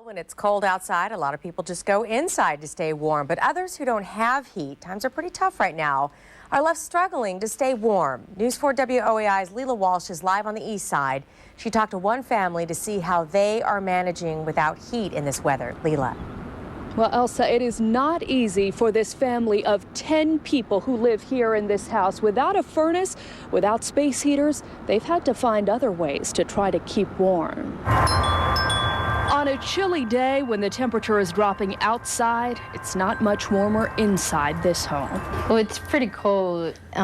When it's cold outside, a lot of people just go inside to stay warm, but others who don't have heat, times are pretty tough right now, are left struggling to stay warm. News 4 WOAI's Leela Walsh is live on the east side. She talked to one family to see how they are managing without heat in this weather. Leela. Well, Elsa, it is not easy for this family of 10 people who live here in this house. Without a furnace, without space heaters, they've had to find other ways to try to keep warm. On a chilly day when the temperature is dropping outside, it's not much warmer inside this home. Well, it's pretty cold. I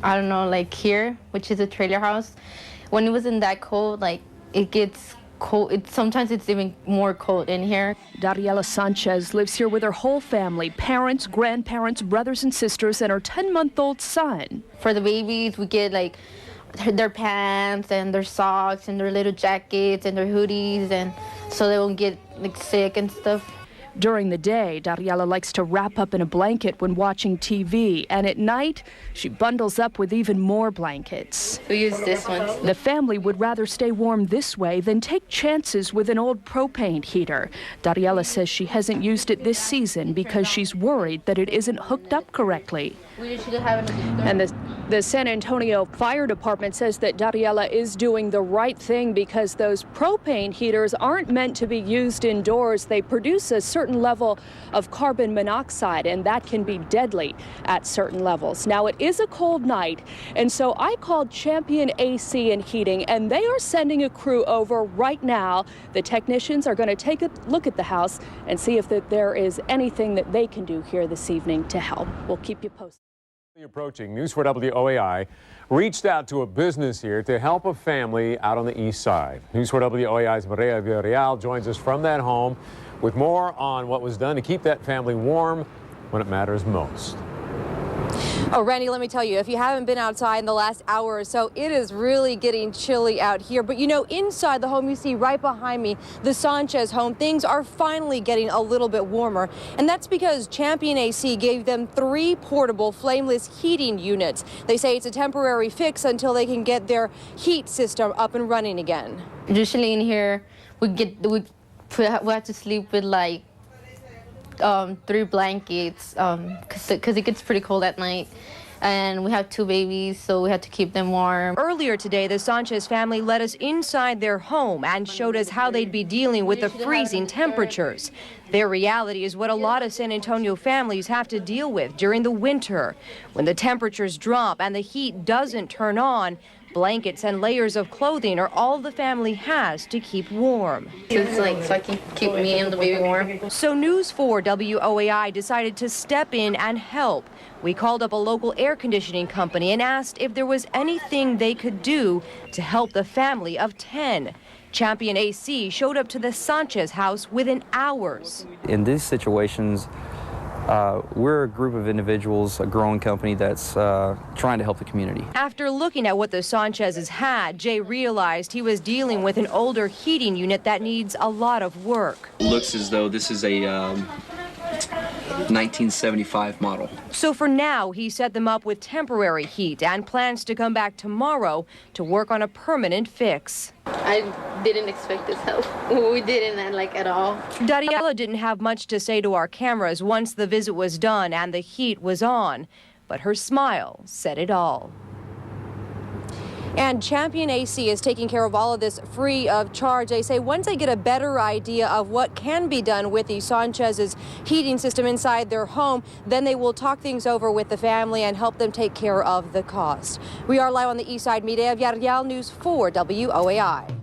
don't know, like here, which is a trailer house, when it wasn't that cold, like it gets cold. Sometimes it's even more cold in here. Dariela Sanchez lives here with her whole family, parents, grandparents, brothers and sisters, and her 10-month-old son. For the babies, we get like their pants and their socks and their little jackets and their hoodies, and so they won't get like sick and stuff. During the day, Dariela likes to wrap up in a blanket when watching TV, and at night, she bundles up with even more blankets. We use this one. The family would rather stay warm this way than take chances with an old propane heater. Dariela says she hasn't used it this season because she's worried that it isn't hooked up correctly. And the San Antonio Fire Department says that Dariela is doing the right thing because those propane heaters aren't meant to be used indoors. They produce a certain level of carbon monoxide, and that can be deadly at certain levels. Now, it is a cold night, and so I called Champion AC and Heating, and they are sending a crew over right now. The technicians are going to take a look at the house and see if there is anything that they can do here this evening to help. We'll keep you posted. Approaching, News 4 WOAI reached out to a business here to help a family out on the east side. News 4 WOAI's Maria Villarreal joins us from that home with more on what was done to keep that family warm when it matters most. Oh, Randy, let me tell you, if you haven't been outside in the last hour or so, it is really getting chilly out here. But you know, inside the home you see right behind me, the Sanchez home, things are finally getting a little bit warmer. And that's because Champion AC gave them 3 portable flameless heating units. They say it's a temporary fix until they can get their heat system up and running again. Usually in here, we have to sleep with like 3 blankets because it gets pretty cold at night, and we have 2 babies, so we have to keep them warm. Earlier today, the Sanchez family led us inside their home and showed us how they'd be dealing with the freezing temperatures. Their reality is what a lot of San Antonio families have to deal with during the winter. When the temperatures drop and the heat doesn't turn on, blankets and layers of clothing are all the family has to keep warm. It's like so I can keep me and the baby warm. So News 4 WOAI decided to step in and help. We called up a local air conditioning company and asked if there was anything they could do to help the family of 10. Champion AC showed up to the Sanchez house within hours. In these situations, we're a group of individuals, a growing company that's trying to help the community. After looking at what the Sanchez's had, Jay realized he was dealing with an older heating unit that needs a lot of work. It looks as though this is a 1975 model. So for now, he set them up with temporary heat and plans to come back tomorrow to work on a permanent fix. I didn't expect this help. We didn't like at all. Dariela didn't have much to say to our cameras once the visit was done and the heat was on, but her smile said it all. And Champion AC is taking care of all of this free of charge. They say once they get a better idea of what can be done with the Sanchez's heating system inside their home, then they will talk things over with the family and help them take care of the cost. We are live on the east side. Maria Villarreal, News 4 WOAI.